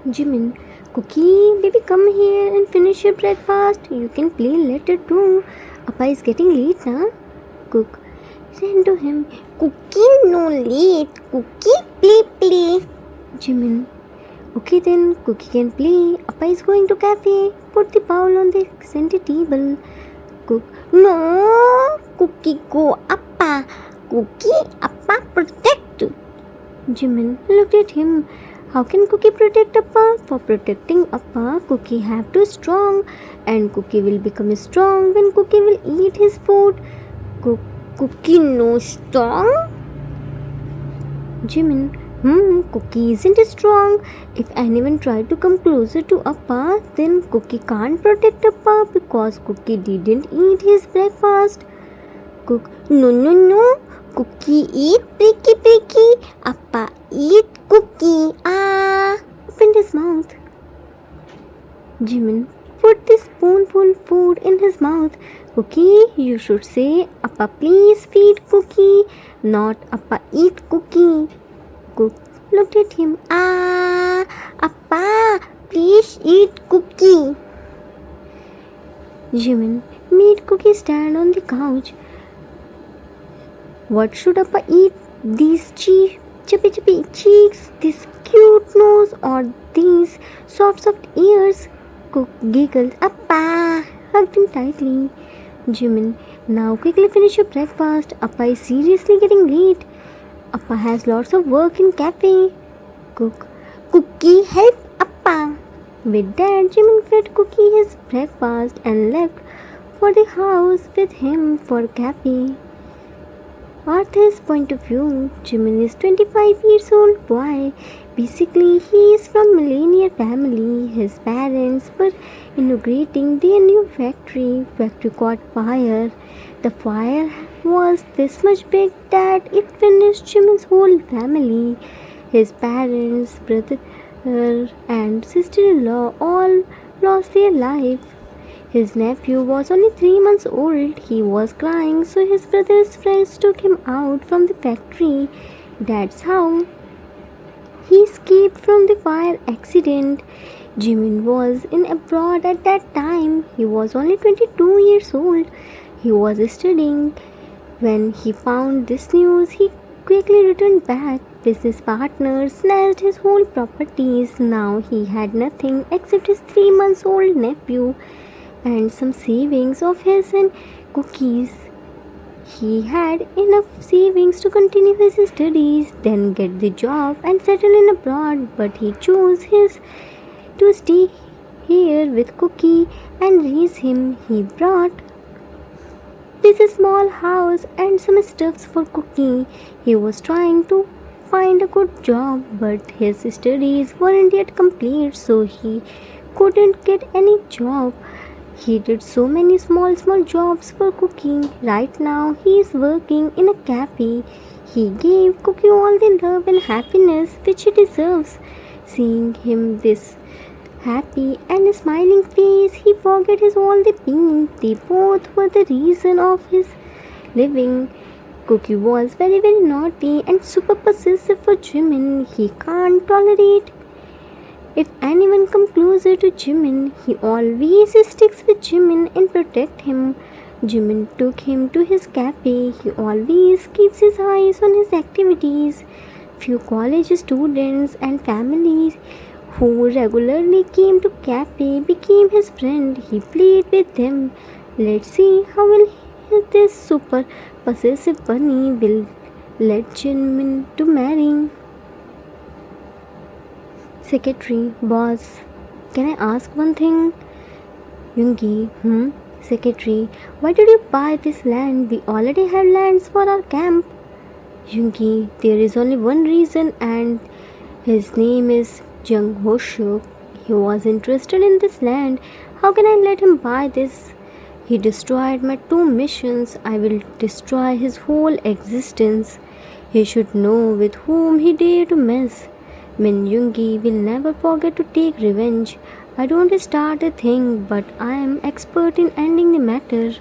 Jimin, Cookie, baby, come here and finish your breakfast. You can play later too. Appa is getting late, na? Cook ran to him. Cookie, no late. Cookie, play. Jimin, okay then, Cookie can play. Appa is going to cafe. Put the bowl on the center table. Cook, no. Cookie, go. Appa. Cookie, Appa, protect. Jimin looked at him. How can Cookie protect Appa? For protecting Appa, Cookie have to strong, and Cookie will become strong when Cookie will eat his food. Cookie no strong? Jimin, Cookie isn't strong. If anyone tried to come closer to Appa, then Cookie can't protect Appa because Cookie didn't eat his breakfast. Cook, no. Cookie eat pricky. Appa eat Cookie. Opened his mouth. Jimin put the spoonful food in his mouth. Cookie, you should say, Appa please feed Cookie, not Appa eat Cookie. Cook looked at him. Appa, please eat Cookie. Jimin made Cookie stand on the couch. What should Appa eat? These chubby cheeks, this cute nose, or these soft ears? Cook giggled. Appa hugged him tightly. Jimin, now quickly finish your breakfast. Appa is seriously getting late. Appa has lots of work in cafe. Cook, Cookie, help Appa. With that, Jimin fed Cookie his breakfast and left for the house with him for cafe. Arthur's point of view, Jimin is 25 years old boy. Basically, he is from millionaire family. His parents were inaugurating their new factory. Factory caught fire. The fire was this much big that it finished Jimin's whole family. His parents, brother, and sister-in-law all lost their life. His nephew was only 3 months old. He was crying, so his brother's friends took him out from the factory. That's how he escaped from the fire accident. Jimin was in abroad at that time. He was only 22 years old. He was studying. When he found this news, he quickly returned back. Business partners snatched his whole properties. Now he had nothing except his 3 months old nephew and some savings of his and Cookies. He had enough savings to continue his studies, then get the job and settle in abroad, but he chose to stay here with Cookie and raise him. He brought this small house and some stuffs for Cookie. He was trying to find a good job, but his studies weren't yet complete, so he couldn't get any job. He did so many small jobs for Cookie. Right now, he is working in a cafe. He gave Cookie all the love and happiness which he deserves. Seeing him this happy and smiling face, he forgot his all the pain. They both were the reason of his living. Cookie was very naughty and super possessive for Jimin. He can't tolerate if anyone come closer to Jimin. He always sticks with Jimin and protect him. Jimin took him to his cafe. He always keeps his eyes on his activities. Few college students and families who regularly came to cafe became his friend. He played with them. Let's see how will this super possessive bunny will let Jimin to marry. Secretary, boss, can I ask one thing? Yoongi, Secretary, why did you buy this land? We already have lands for our camp. Yoongi, there is only one reason and his name is Jung Ho-shuk. He was interested in this land. How can I let him buy this? He destroyed my 2 missions. I will destroy his whole existence. He should know with whom he dared to mess. Min Yoongi will never forget to take revenge. I don't start a thing, but I am expert in ending the matter.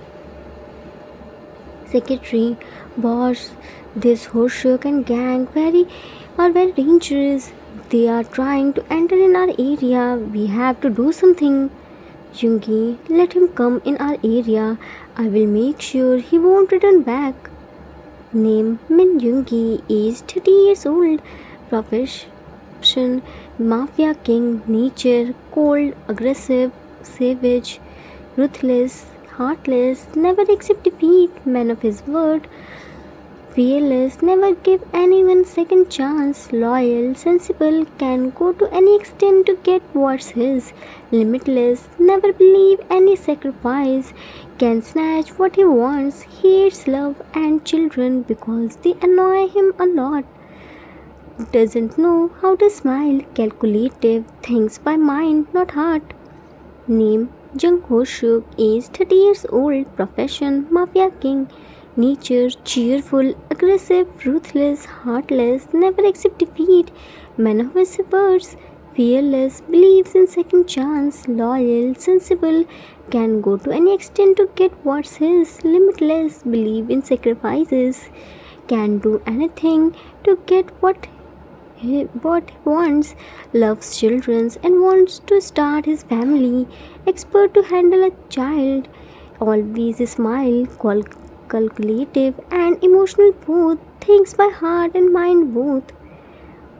Secretary, boss, this Ho-shuk and gang are very dangerous. They are trying to enter in our area. We have to do something. Jungi, let him come in our area. I will make sure he won't return back. Name Min Jungi, age 30 years old. Profession Mafia King. Nature cold, aggressive, savage, ruthless, heartless, never accept defeat, man of his word. Fearless, never give anyone second chance, loyal, sensible, can go to any extent to get what's his, limitless, never believe any sacrifice, can snatch what he wants, hates love and children because they annoy him a lot, doesn't know how to smile, calculative, thinks by mind, not heart. Name Jung Ho Shuk, age 30 years old, profession Mafia King. Nature cheerful, aggressive, ruthless, heartless, never accept defeat, man of his words, fearless, believes in second chance, loyal, sensible, can go to any extent to get what's his, limitless, believe in sacrifices, can do anything to get what he wants, loves children and wants to start his family, expert to handle a child, always smile, calculative and emotional both, thinks by heart and mind both.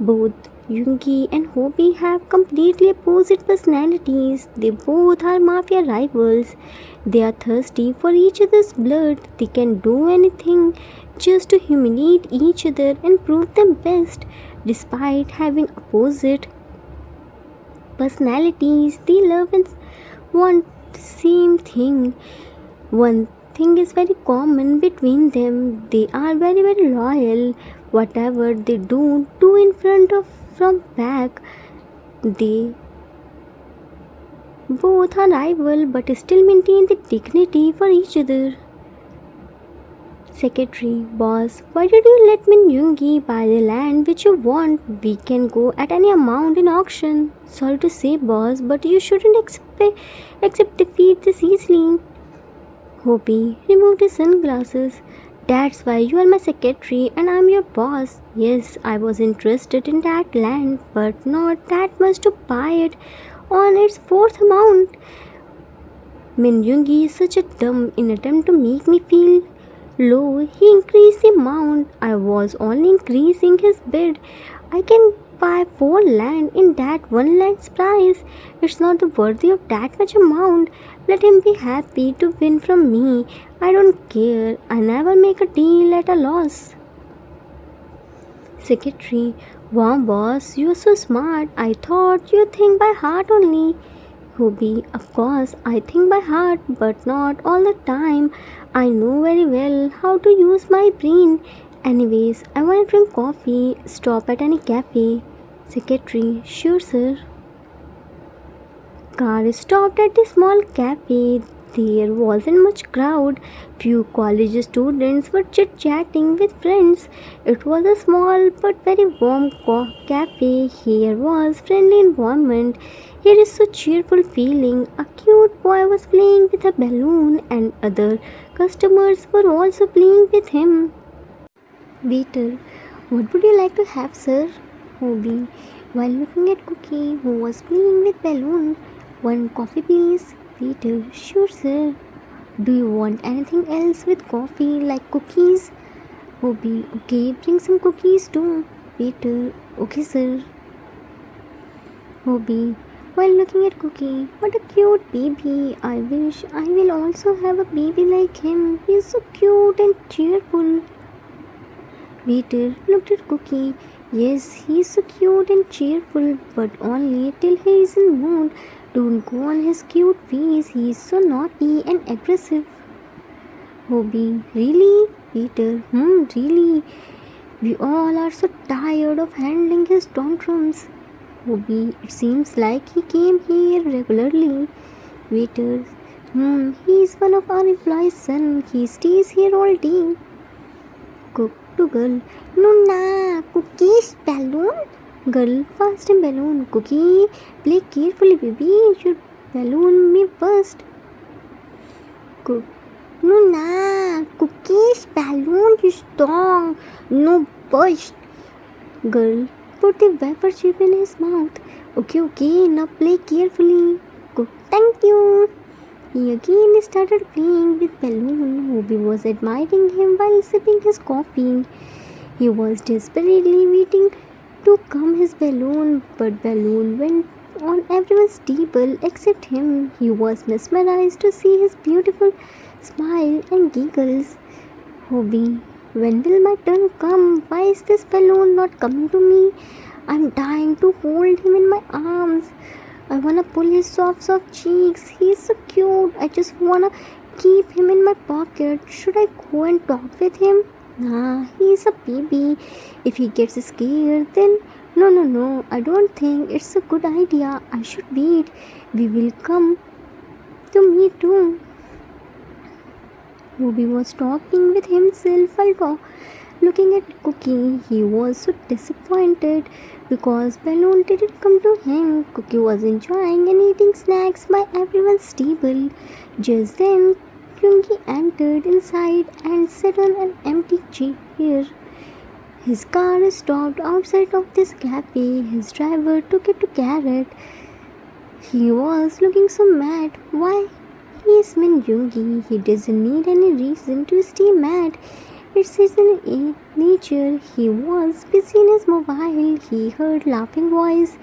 Both Yungi and Hobie have completely opposite personalities. They both are mafia rivals. They are thirsty for each other's blood. They can do anything just to humiliate each other and prove them best. Despite having opposite personalities, they love and want the same thing. One thing is very common between them. They are very loyal. Whatever they do in front of from back. They both are rival but still maintain the dignity for each other. Secretary, boss, why did you let Min Yungi buy the land which you want? We can go at any amount in auction. Sorry to say, boss, but you shouldn't accept defeat this easily. Hobie removed his sunglasses. That's why you are my secretary and I'm your boss. Yes, I was interested in that land, but not that much to buy it on its fourth amount. Min Yungi is such a dumb in attempt to make me feel low. He increased the amount. I was only increasing his bid. I can buy 4 land in that one land's price. It's not worthy of that much amount. Let him be happy to win from me. I don't care. I never make a deal at a loss. Secretary, wow boss, you are so smart. I thought you think by heart only. Hobie, of course, I think by heart, but not all the time. I know very well how to use my brain. Anyways, I want to drink coffee. Stop at any cafe. Secretary, sure sir. Car stopped at a small cafe. There wasn't much crowd. Few college students were chit-chatting with friends. It was a small but very warm cafe. Here was friendly environment. Here is so cheerful feeling. A cute boy was playing with a balloon and other customers were also playing with him. Waiter, what would you like to have, sir? Hobie, while looking at Cookie, who was playing with balloon. 1 coffee, please. Waiter, sure, sir. Do you want anything else with coffee, like cookies? Hobie, okay, bring some cookies too. Waiter, okay, sir. Hobie, while looking at Cookie, what a cute baby. I wish I will also have a baby like him. He is so cute and cheerful. Waiter looked at Cookie. Yes, he is so cute and cheerful, but only till he is in mood. Don't go on his cute face. He is so naughty and aggressive. Hobie, really? Waiter, really? We all are so tired of handling his tantrums. Hobie, it seems like he came here regularly. Waiter, he is one of our employees' son. He stays here all day. Cook to girl, no na, Cookie's balloon? Girl, fast and balloon. Cookie, play carefully, baby. Your balloon may burst. Cook, no na, Cookie's balloon is strong. No burst. Girl, put the vapor chip in his mouth. Okay, now play carefully. Cook, thank you. He again started playing with Balloon. Hobie was admiring him while sipping his coffee. He was desperately waiting to calm his balloon, but Balloon went on everyone's table except him. He was mesmerized to see his beautiful smile and giggles. Hobie, when will my turn come? Why is this balloon not coming to me? I'm dying to hold him in my arms. I wanna pull his soft cheeks. He's so cute. I just wanna keep him in my pocket. Should I go and talk with him? Nah, he's a baby. If he gets scared, then no. I don't think it's a good idea. I should wait. We will come to me too. Ruby was talking with himself while looking at Cookie. He was so disappointed because Balloon didn't come to him. Cookie was enjoying and eating snacks by everyone's table. Just then, Yoongi entered inside and sat on an empty chair. His car stopped outside of this cafe. His driver took it to Carrot. He was looking so mad. Why? He is Min Yoongi. He doesn't need any reason to stay mad. It's his nature. He was busy in his mobile. He heard laughing voice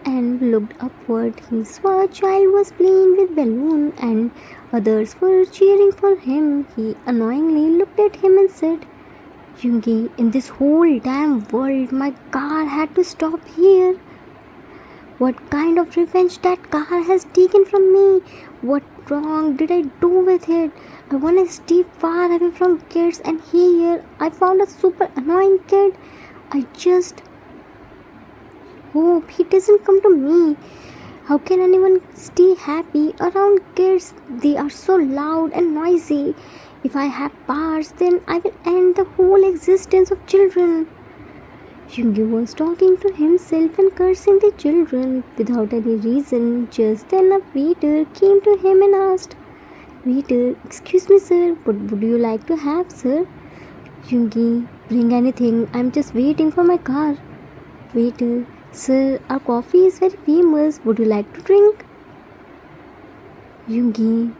and looked upward. He saw a child was playing with balloon and others were cheering for him. He annoyingly looked at him and said, Yoongi, in this whole damn world, my car had to stop here. What kind of revenge that car has taken from me? What wrong did I do with it? I want to stay far away from kids, and here I found a super annoying kid. I just hope he doesn't come to me. How can anyone stay happy around kids? They are so loud and noisy. If I have powers, then I will end the whole existence of children. Yoongi was talking to himself and cursing the children without any reason. Just then a waiter came to him and asked, Waiter, excuse me sir, what would you like to have sir? Yoongi, bring anything, I'm just waiting for my car. Waiter, sir, our coffee is very famous, would you like to drink? Yoongi,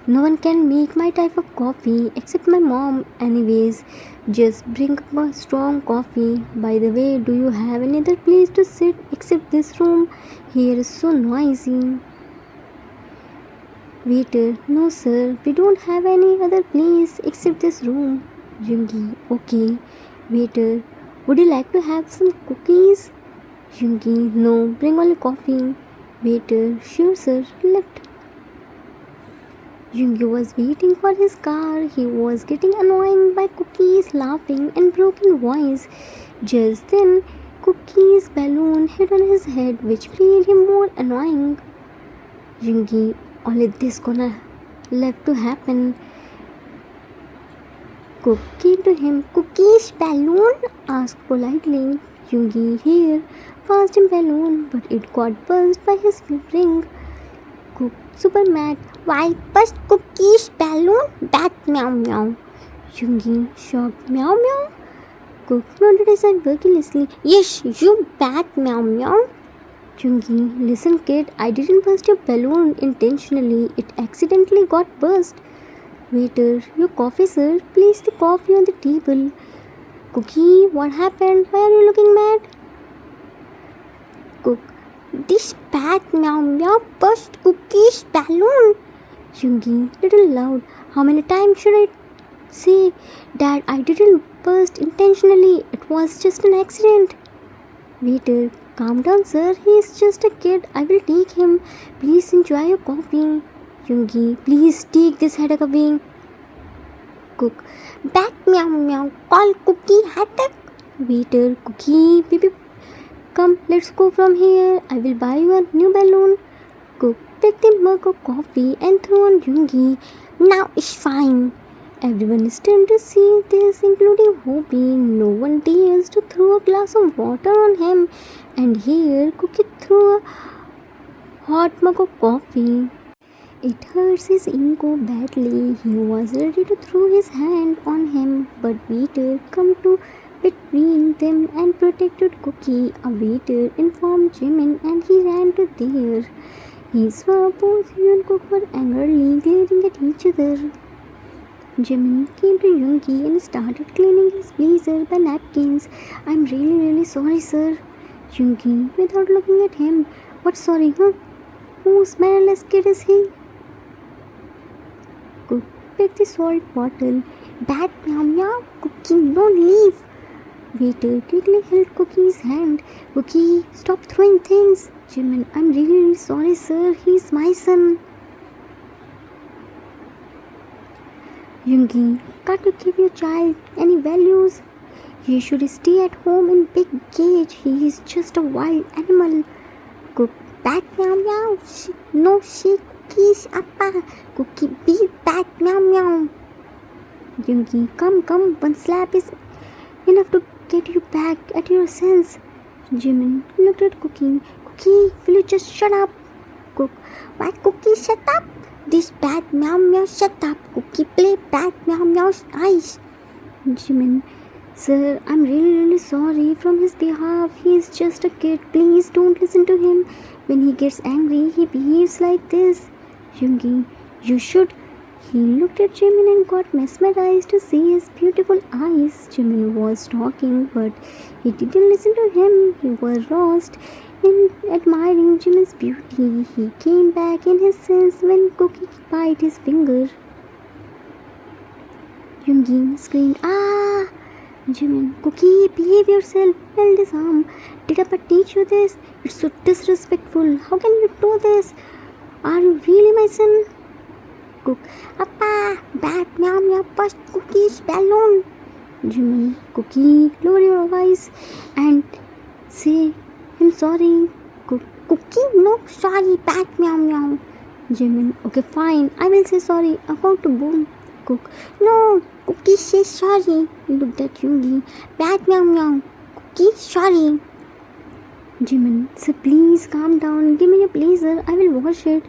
no one can make my type of coffee except my mom. Anyways, just bring up a strong coffee. By the way, do you have any other place to sit except this room? Here is so noisy. Waiter, no sir, we don't have any other place except this room. Yoongi, okay. Waiter, would you like to have some cookies? Yoongi, no, bring only coffee. Waiter, sure sir, left. Yoongi was waiting for his car. He was getting annoyed by Cookie's laughing and broken voice. Just then, Cookie's balloon hit on his head, which made him more annoying. Yoongi, only this gonna left to happen. Cook came to him. Cookie's balloon? Asked politely. Yoongi here passed him balloon, but it got burst by his ring. Cook super mad. Why burst Cookie's balloon? Bat meow meow. Yoongi shocked. Meow meow. Cook nodded his head vigorously. Yes, you bat meow meow. Yoongi, listen kid, I didn't burst your balloon intentionally. It accidentally got burst. Waiter, your coffee sir. Place the coffee on the table. Cookie, what happened? Why are you looking mad? Cook, this bat meow meow burst Cookie's balloon. Yoongi, little loud. How many times should I say that I didn't burst intentionally? It was just an accident. Waiter, calm down sir. He is just a kid. I will take him. Please enjoy your coffee. Yoongi, please take this headache away. Cook, bat meow meow. Call Cookie headache. Waiter, Cookie, baby, come, let's go from here. I will buy you a new balloon. Cook picked the mug of coffee and threw on Yoongi. Now it's fine. Everyone is turned to see this, including Hobie. No one dares to throw a glass of water on him. And here, Cookie threw a hot mug of coffee. It hurts his ego badly. He was ready to throw his hand on him, but Peter came to between them and protected Cookie. A waiter informed Jimin and he ran to there. He saw both Hugh and Cook were angrily glaring at each other. Jimin came to Yoongi and started cleaning his blazer by napkins. I'm really sorry, sir. Yoongi, without looking at him, what sorry, huh? Whose mannerless kid is he? Cook picked the salt bottle. Bad meow, Cookie, don't leave. Waiter quickly held Cookie's hand. Cookie, stop throwing things. Jimin, I'm really sorry, sir. He's my son. Yoongi, can't you give your child any values? He should stay at home in big cage. He is just a wild animal. Cook, bad meow. No, she Cookie's appa. Cookie, be bad meow. Yoongi, come. One slap is enough to get you back at your sense. Jimin looked at Cookie. Cookie, will you just shut up? Cook, why Cookie shut up? This bad meow shut up. Cookie play bad meow's eyes. Jimin, sir, I'm really sorry from his behalf. He is just a kid. Please don't listen to him. When he gets angry, he behaves like this. Yoongi, you should. He looked at Jimin and got mesmerized to see his beautiful eyes. Jimin was talking, but he didn't listen to him. He was lost in admiring Jimin's beauty. He came back in his sense when Cookie bit his finger. Yoongi screamed, ah! Jimin, Cookie, behave yourself. Held his arm. Did Appa teach you this? It's so disrespectful. How can you do this? Are you really my son? Cook, Appa, bad meow, bust Cookie's balloon. Jimin, Cookie, lower your voice and say him sorry. Cook, Cookie, no, sorry, bad meow. Jimin, okay, fine, I will say sorry. About to boom. Cook, no, Cookie, say sorry. Looked at Yoongi, bad meow. Cookie, sorry. Jimin, sir, please calm down. Give me your blazer. I will wash it.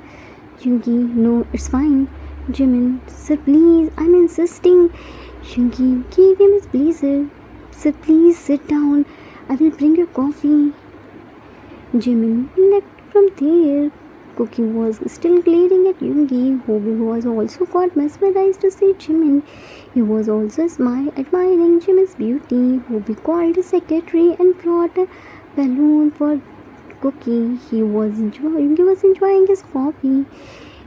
Yoongi, no, it's fine. Jimin, sir, please, I'm insisting. Yoongi gave him his blazer. Sir, please sit down. I will bring you coffee. Jimin left from there. Cookie was still glaring at Yoongi. Hobie was also quite mesmerized to see Jimin. He was also admiring Jimin's beauty. Hobie called his secretary and brought a balloon for Cookie. Yoongi was enjoying his coffee.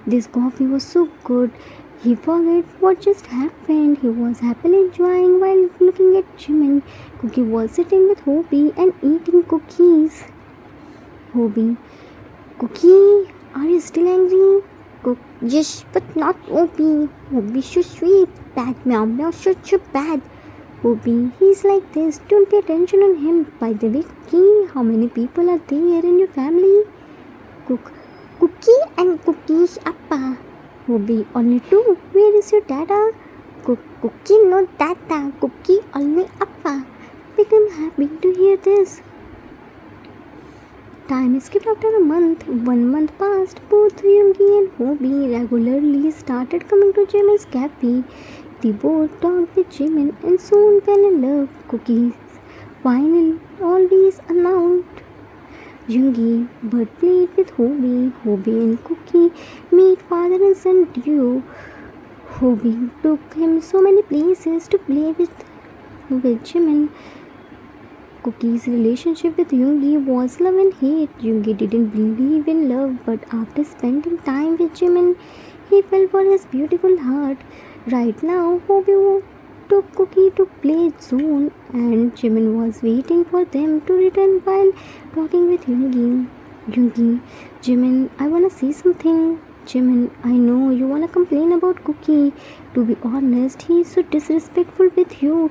This coffee was so good. He forgot what just happened. He was happily enjoying while looking at Jimin. Cookie was sitting with Hobie and eating cookies. Hobie, Cookie, are you still angry? Cook, yes, but not Hobie. Hobie so sweet. Bad meow, so bad. Hobie, he's like this. Don't pay attention on him. By the way, Cookie, how many people are there in your family? Cook, Cookie and Cookie's appa. Hobie, only two. Where is your dada? Cookie, no dada. Cookie, only appa. Became happy to hear this. Time skipped after a month. 1 month passed. Both Yoongi and Hobie regularly started coming to Jimin's cafe. They both talked with Jimin and soon fell in love. Cookie finally always announced Yoongi, but played with Hobie. Hobie and Cookie meet father and son duo. Hobie took him so many places to play with Jimin. Cookie's relationship with Yoongi was love and hate. Yoongi didn't believe in love, but after spending time with Jimin, he fell for his beautiful heart. Right now, Hobie took Cookie to play zone and Jimin was waiting for them to return while talking with Yoongi. Yoongi, Jimin, I wanna say something. Jimin, I know you wanna complain about Cookie. To be honest, he is so disrespectful with you.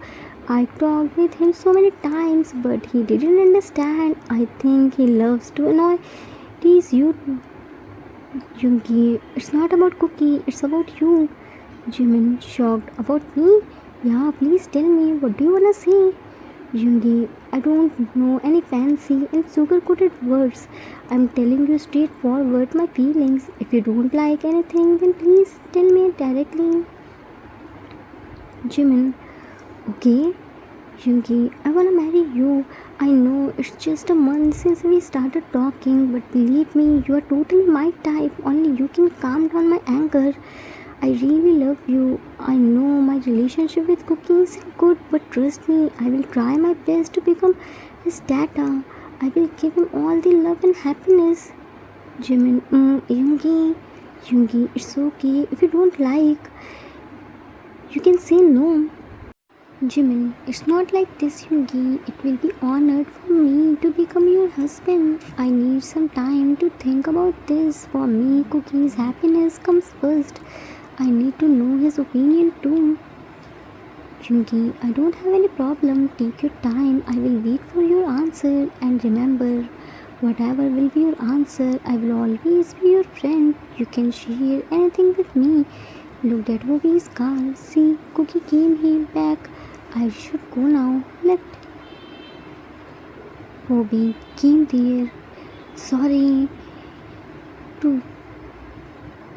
I talked with him so many times, but he didn't understand. I think he loves to annoy tease you. Yoongi, it's not about Cookie, it's about you. Jimin, shocked. About me? Yeah, please tell me, what do you wanna say? Yoongi, I don't know any fancy and sugar-coated words. I'm telling you straightforward my feelings. If you don't like anything, then please tell me directly. Jimin, okay, Yungi, I wanna marry you. I know it's just a month since we started talking, but believe me, you are totally my type. Only you can calm down my anger. I really love you. I know my relationship with Cookie isn't good, but trust me, I will try my best to become his data. I will give him all the love and happiness. Jimin, Yungi, it's okay. If you don't like, you can say no. Jimin, it's not like this, Yungi. It will be honored for me to become your husband. I need some time to think about this. For me, Cookie's happiness comes first. I need to know his opinion too. Yungi, I don't have any problem. Take your time. I will wait for your answer. And remember, whatever will be your answer, I will always be your friend. You can share anything with me. Looked at Bobby's car. See, Cookie came here back. I should go now. Let Bobby came there. Sorry to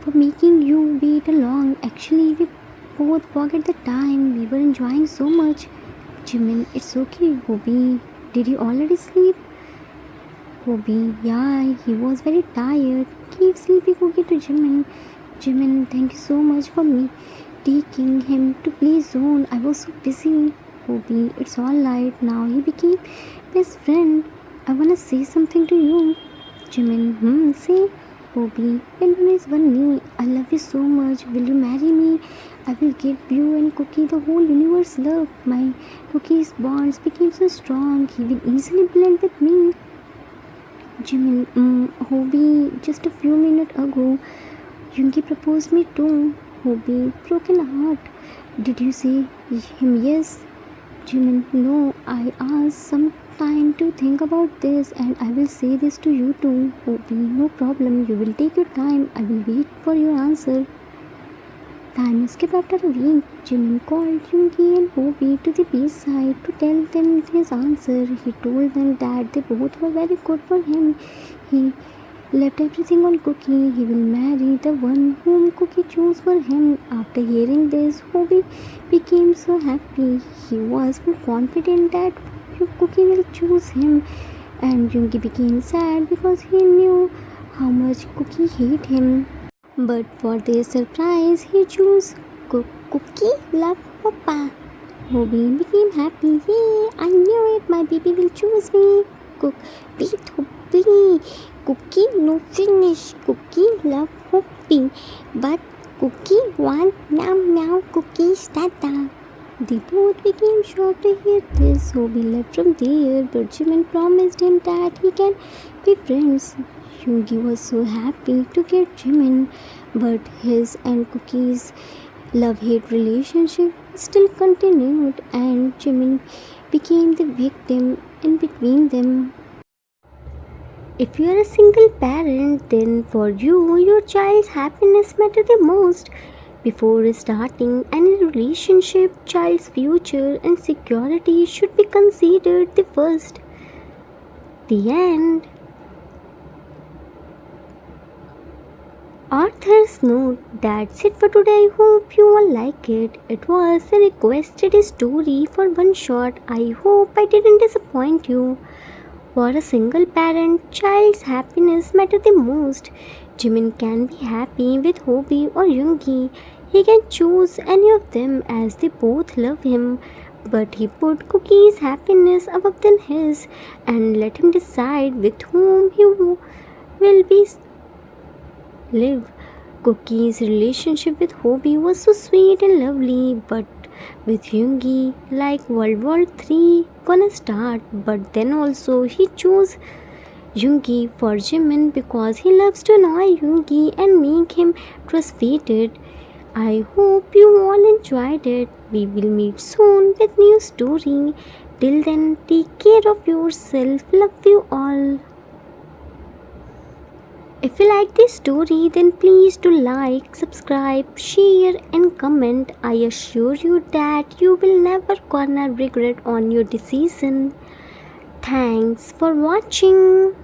for making you wait along. Actually, we both forget the time. We were enjoying so much. Jimin, it's okay, Bobby. Did you already sleep? Bobby, yeah, he was very tired. Give sleepy Cookie to Jimin. Jimin, thank you so much for me taking him to play zone. I was so busy. Bobby, it's alright. Now he became best friend. I wanna say something to you. Jimin, say. Bobby, bend on his one knee. I love you so much. Will you marry me? I will give you and Cookie the whole universe love. My Cookie's bonds became so strong. He will easily blend with me. Jimin, Hobie, just a few minutes ago, Yungi proposed me too. Hobie, broken heart. Did you say him yes? Jimin, no, I asked some time to think about this and I will say this to you too. Hobie, no problem, you will take your time. I will wait for your answer. Time skipped after a week. Jimin called Yungi and Hobie to the beachside to tell them his answer. He told them that they both were very good for him. He left everything on Cookie. He will marry the one whom Cookie chose for him. After hearing this, Hobie became so happy. He was full confident that Cookie will choose him. And Yungi became sad because he knew how much Cookie hated him. But for their surprise, he chose Cookie love Papa. Hobie became happy. Yay, I knew it. My baby will choose me. Wait, Hobie. Cookie no finish. Cookie love Hobie. But Cookie want meow meow Cookie's tata. They both became shocked to hear this. Hobie left from there, but Jimin promised him that he can be friends. Yungi was so happy to get Jimin, but his and Cookie's love-hate relationship still continued and Jimin became the victim in between them. If you are a single parent, then for you, your child's happiness matters the most. Before starting any relationship, child's future and security should be considered the first. The end. Author's note, that's it for today. I hope you all like it. It was a requested story for one shot. I hope I didn't disappoint you. For a single parent, child's happiness matters the most. Jimin can be happy with Hobie or Yungi. He can choose any of them as they both love him. But he put Cookie's happiness above than his and let him decide with whom he will be live. Cookie's relationship with Hobie was so sweet and lovely, but with Yungi, like World War III gonna start. But then also he chose Yungi for Jimin because he loves to annoy Yungi and make him frustrated. I hope you all enjoyed it. We will meet soon with new story. Till then, take care of yourself. Love you all. If you like this story, then please do like, subscribe, share and comment. I assure you that you will never gonna regret on your decision. Thanks for watching.